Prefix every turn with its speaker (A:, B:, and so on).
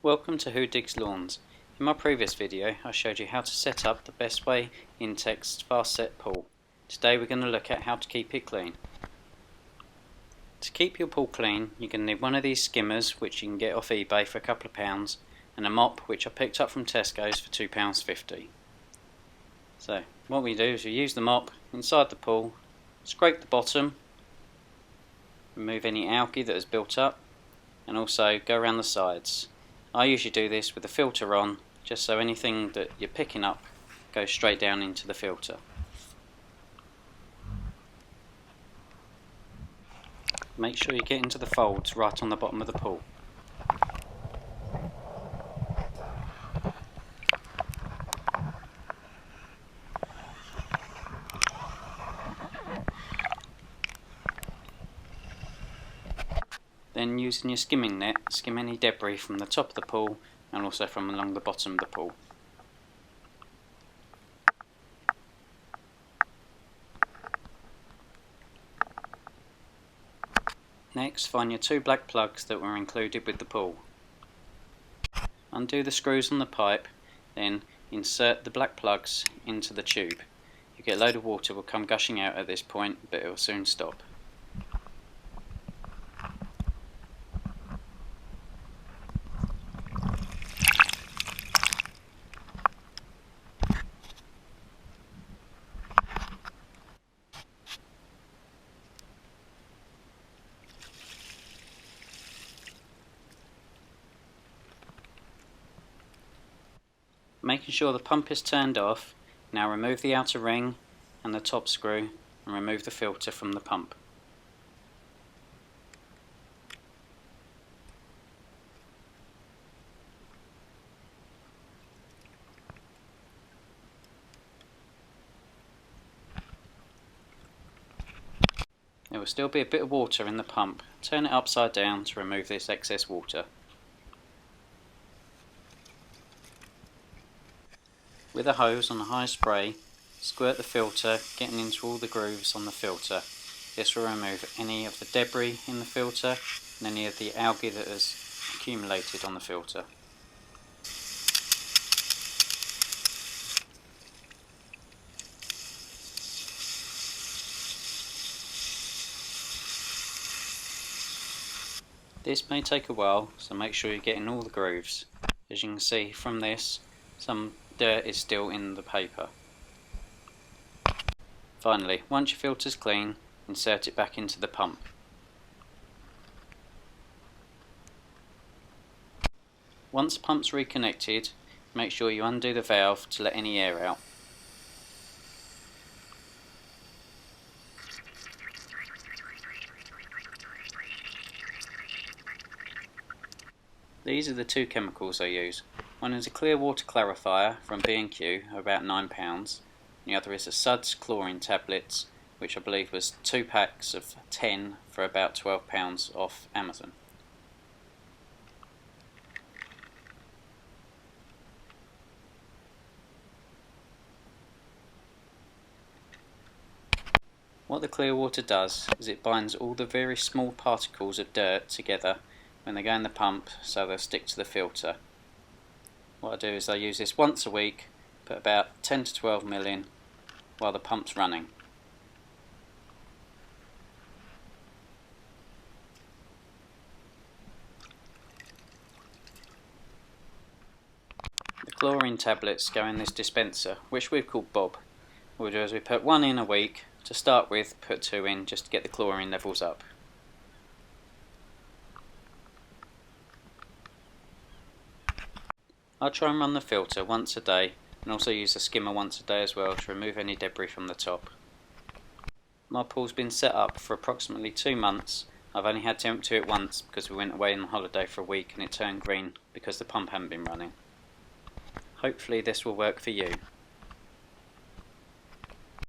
A: Welcome to Who Digs Lawns. In my previous video I showed you how to set up the Bestway intex fastset pool. Today we're going to look at how to keep it clean. To keep your pool clean you're going to need one of these skimmers which you can get off eBay for a couple of pounds, and a mop which I picked up from Tesco's for £2.50. So what we do is we use the mop inside the pool, scrape the bottom, remove any algae that has built up, and also go around the sides. I usually do this with the filter on, just so anything that you're picking up goes straight down into the filter. Make sure you get into the folds right on the bottom of the pool. Then using your skimming net, skim any debris from the top of the pool and also from along the bottom of the pool. Next, find your two black plugs that were included with the pool. Undo the screws on the pipe, then insert the black plugs into the tube. You get a load of water will come gushing out at this point, but it will soon stop. Making sure the pump is turned off, now remove the outer ring and the top screw and remove the filter from the pump. There will still be a bit of water in the pump. Turn it upside down to remove this excess water. With a hose on a high spray, squirt the filter, getting into all the grooves on the filter. This will remove any of the debris in the filter and any of the algae that has accumulated on the filter. This may take a while, so make sure you get in all the grooves. As you can see from this, some dirt is still in the paper. Finally, once your filter is clean, insert it back into the pump. Once the pump's reconnected, make sure you undo the valve to let any air out. These are the two chemicals I use. One is a clear water clarifier from B&Q, about £9, and the other is a Suds chlorine tablets, which I believe was 2 packs of 10 for about £12 off Amazon. What the clear water does is it binds all the very small particles of dirt together when they go in the pump, so they'll stick to the filter. What I do is I use this once a week, put about 10 to 12 ml in while the pump's running. The chlorine tablets go in this dispenser, which we've called Bob. What we do is we put one in a week to start with, put 2 in just to get the chlorine levels up. I try and run the filter once a day and also use the skimmer once a day as well to remove any debris from the top. My pool's been set up for approximately 2 months. I've only had to empty it once because we went away on holiday for a week and it turned green because the pump hadn't been running. Hopefully this will work for you.